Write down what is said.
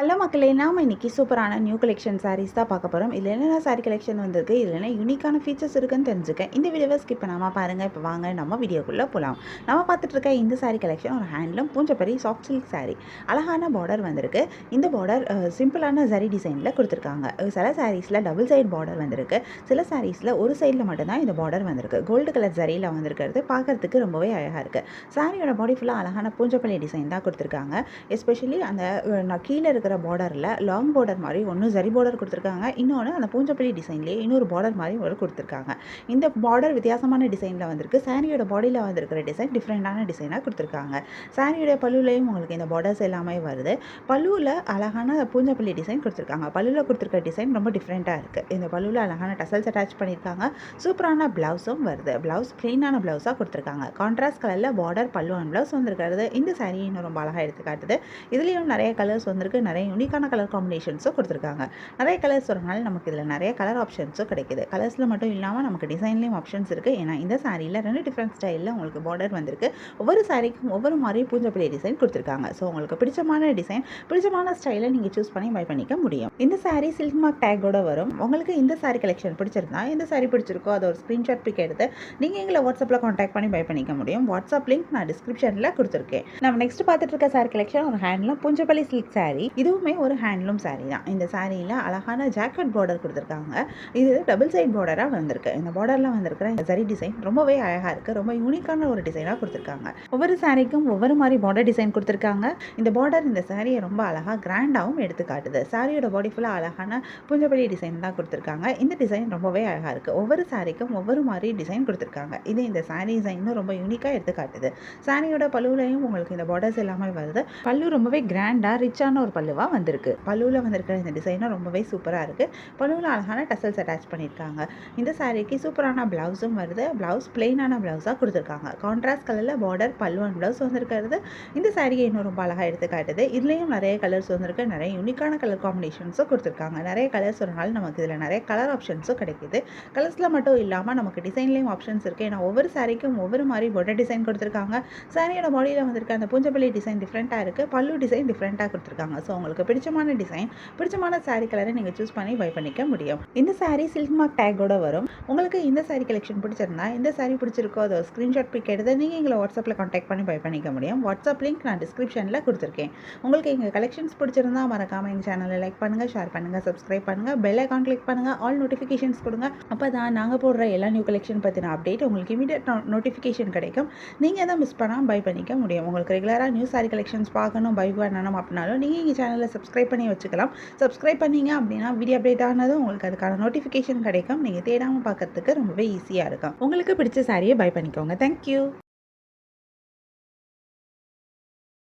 Hello மக்களே! நாம இன்னைக்கு சூப்பரான நியூ கலெக்ஷன் சாரீஸ் தான் பார்க்க போறோம். இதுல என்னென்ன சாரி கலெக்ஷன் வந்திருக்கு, இதுல என்ன யூனிக்கான ஃபீச்சர்ஸ் இருக்குன்னு தெரிஞ்சுக்க இந்த வீடியோவை ஸ்கிப் பண்ணாம பாருங்க. இப்போ வாங்க நம்ம வீடியோக்குள்ள போலாம். நம்ம பார்த்துட்டு இருக்க இந்த சாரி கலெக்ஷன் ஒரு ஹேண்ட்லூம் பூஞ்சப்பரி சாஃப்ட் சில்க் சாரி. அழகான பார்டர் வந்திருக்கு. இந்த பார்டர் சிம்பிளான ஜரி டிசைன்ல கொடுத்துருக்காங்க. சில சாரீஸ்ல டபுள் சைடு பார்டர் வந்திருக்கு. சில சாரீஸ்ல ஒரு சைடில் மட்டும்தான் இந்த பார்டர் வந்திருக்கு. கோல்டு கலர் ஜரியில் வந்திருக்கிறது பார்க்கறதுக்கு ரொம்பவே அழகா இருக்கு. சாரியோட பாடி ஃபுல்லாக அழகான பூஞ்சப்பள்ளி டிசைன் தான் கொடுத்துருக்காங்க. எஸ்பெஷலி அந்த கீழே இருக்கிற பார்டரில் லாங் பார்டர் மாதிரி ஒன்று ஜரி பார்டர் கொடுத்துருக்காங்க. இன்னொன்று அந்த பூஞ்சப்பள்ளி டிசைன்லேயே இன்னொரு பார்டர் மாதிரி ஒரு கொடுத்துருக்காங்க. இந்த பார்டர் வித்தியாசமான டிசைனில் வந்திருக்கு. சாரியோட பாடியில் வந்திருக்கிற டிசைன் டிஃப்ரெண்டான டிசைனாக கொடுத்துருக்காங்க. சாரியோட பல்லுலையும் உங்களுக்கு இந்த பார்டர்ஸ் எல்லாமே வருது. பல்லுவில் அழகான பூஞ்சப்பள்ளி டிசைன் கொடுத்துருக்காங்க. பல்லுவில் கொடுத்துருக்க டிசைன் ரொம்ப டிஃப்ரெண்ட்டாக இருக்குது. இந்த பல்லுவில் அழகான டசல்ஸ் அட்டாச் பண்ணியிருக்காங்க. சூப்பரான ப்ளவுஸும் வருது. ப்ளவுஸ் ப்ளெயினான ப்ளவுஸாக கொடுத்துருக்காங்க. கான்ட்ராஸ்ட் கலரில் பார்டர் பல்லு அண்ட் ப்ளவுஸ் வந்திருக்கிறது இந்த சாரி இன்னும் ரொம்ப அழகாக எடுத்து காட்டுது. இதுலேயும் நிறைய கலர்ஸ் வந்திருக்கு. நிறைய யூனிக்கான கலர் காம்பினேஷன்ஸும் கொடுத்துருக்காங்க. நிறைய கலர்ஸ் வரனால நமக்கு இதில் நிறைய கலர் ஆப்ஷன்ஸும் கிடைக்குது. கலர்ஸில் மட்டும் இல்லாமல் நமக்கு டிசைன்லேயும் ஆப்ஷன்ஸ் இருக்குது. ஏன்னா இந்த சாரியில் 2 டிஃப்ரெண்ட் ஸ்டைலில் உங்களுக்கு பார்டர் வந்திருக்கு. ஒவ்வொரு சாரிக்கும் ஒவ்வொரு மாதிரி பூஞ்சப்பள்ளி டிசைன் கொடுத்துருக்காங்க. ஸோ உங்களுக்கு பிடிச்சமான டிசைன் பிடிச்சமான ஸ்டைலில் நீங்கள் சூஸ் பண்ணி பை பண்ணிக்க முடியும். இந்த சாரி சில்க் மார்க் டேக்கோட வரும். உங்களுக்கு இந்த சாரி கலெக்ஷன் பிடிச்சிருந்தா இந்த சாரி பிடிச்சிருக்கோ அதை ஒரு ஸ்க்ரீன்ஷாட் பிக் எடுத்து நீங்கள் எங்களை வாட்ஸ்அப்பில் காண்டாக்ட் பண்ணி பை பண்ணிக்க முடியும். வாட்ஸ்அப் லிங்க் நான் டிஸ்கிரிப்ஷனில் கொடுத்துருக்கேன். நம்ம நெக்ஸ்ட் பார்த்துட்டு இருக்க சாரி கலெக்ஷன் ஒரு ஹேண்ட்லூம் பூஞ்சப்பள்ளி சில்க் சாரி. இதுவுமே ஒரு ஹேண்ட்லூம் சாரி தான். இந்த சாரியில் அழகான ஜாக்கெட் பார்டர் கொடுத்துருக்காங்க. இது டபுள் சைட் பார்டராக வந்திருக்கு. இந்த பார்டரில் வந்திருக்கிற இந்த சரி டிசைன் ரொம்பவே அழகாக இருக்குது. ரொம்ப யூனிக்கான ஒரு டிசைனாக கொடுத்துருக்காங்க. ஒவ்வொரு சாரிக்கும் ஒவ்வொரு மாதிரி பார்டர் டிசைன் கொடுத்துருக்காங்க. இந்த பார்டர் இந்த சாரியை ரொம்ப அழகாக கிராண்டாகவும் எடுத்து காட்டுது. சாரியோட பாடி ஃபுல்லாக அழகான பூஞ்சப்பள்ளி டிசைன் தான் கொடுத்துருக்காங்க. இந்த டிசைன் ரொம்பவே அழகாக இருக்குது. ஒவ்வொரு சாரிக்கும் ஒவ்வொரு மாதிரி டிசைன் கொடுத்துருக்காங்க. இது இந்த சாரி டிசைனும் ரொம்ப யூனிக்காக எடுத்து காட்டுது. சாரியோட பல்லுலையும் உங்களுக்கு இந்த பார்டர்ஸ் எல்லாமே வருது. பல்லு ரொம்பவே கிராண்டாக ரிச்சான ஒரு பல்லுவாக வந்திருக்கு. பல்லுவில் வந்திருக்கிற இந்த டிசைனும் ரொம்பவே சூப்பராக இருக்குது. பல்லுவில் அழகான டசல்ஸ் அட்டாச் பண்ணியிருக்காங்க. இந்த சாரிக்கு சூப்பரான ப்ளவுஸும் வருது. ப்ளவுஸ் பிளெயினான ப்ளவுஸாக கொடுத்துருக்காங்க. கான்ட்ராஸ்ட் கலரில் பார்டர் பல்லு அண்ட் ப்ளவுஸ் வந்திருக்கிறது இந்த சாரியை இன்னும் ரொம்ப அழகாக எடுத்து காட்டுது. இதுலேயும் நிறைய கலர்ஸ் வந்திருக்கு. நிறைய யூனிக்கான கலர் காம்பினேஷன்ஸும் கொடுத்துருக்காங்க. நிறைய கலர்ஸ் வரனால நமக்கு இதில் நிறைய கலர் ஆப்ஷன்ஸும் கிடைக்குது. கலர்ஸில் மட்டும் இல்லாமல் நமக்கு டிசைன்லேயும் ஆப்ஷன்ஸ் இருக்குது. ஏன்னா ஒவ்வொரு சாரிக்கும் ஒவ்வொரு மாதிரி பார்டர் டிசைன் கொடுத்துருக்காங்க. சாரியோட பாடியில் வந்திருக்க அந்த பூஞ்சப்பள்ளி டிசைன் டிஃப்ரெண்ட்டாக இருக்குது. பல்லு டிசைன் டிஃப்ரெண்ட்டாக கொடுத்துருக்காங்க. ஸோ உங்களுக்கு பிடிச்சமான டிசைன் பிடிச்சமான சாரி கலரை நீங்கள் சூஸ் பண்ணி பை பண்ணிக்க முடியும். இந்த சாரி சில்க் மார்க் டேக்கோட வரும். உங்களுக்கு இந்த சாரி கலெக்ஷன் பிடிச்சிருந்தா இந்த சாரி பிடிச்சிருக்கோ அதை ஒரு ஸ்க்ரீன்ஷாட் பிக் எடுத்து நீங்கள் எங்களை வாட்ஸ்அப்பில் காண்டாக்ட் பண்ணி பை பண்ணிக்க முடியும். வாட்ஸ்அப் லிங்க் நான் டிஸ்கிரிப்ஷனில் கொடுத்துருக்கேன். உங்களுக்கு எங்கள் கலெக்ஷன்ஸ் பிடிச்சிருந்தா மறக்காமல் எங்கள் சேனலை லைக் பண்ணுங்கள், ஷேர் பண்ணுங்கள், சப்ஸ்கிரைப் பண்ணுங்கள், பெல் ஐகான் கிளிக் பண்ணுங்கள், ஆல் நோட்டிஃபிகேஷன்ஸ் கொடுங்க. அப்போ தான் நாங்கள் போடுற எல்லா நியூ கலெக்ஷன் பற்றின அப்டேட் உங்களுக்கு இமீடியட் நோட்டிஃபிகேஷன் கிடைக்கும். நீங்கள் எதை மிஸ் பண்ணாமல் பை பண்ணிக்க முடியும். உங்களுக்கு ரெகுலராக நியூ சாரி கலெக்ஷன்ஸ் பார்க்கணும், பை பண்ணணும் அப்படின்னாலும் நீங்கள் எங்கள் சேனலில் சப்ஸ்கிரைப் பண்ணி வச்சுக்கலாம். சப்ஸ்கிரைப் பண்ணீங்க அப்படின்னா வீடியோ அப்டேட் ஆனதும் உங்களுக்கு அதுக்கான நோட்டிஃபிகேஷன் கிடைக்கும். நீங்கள் தேடாமல் பார்க்கறதுக்கு ரொம்பவே ஈஸியாக இருக்கும். உங்களுக்கு பிடிச்ச சாரியை பை பண்ணிக்கோங்க. தேங்க்யூ.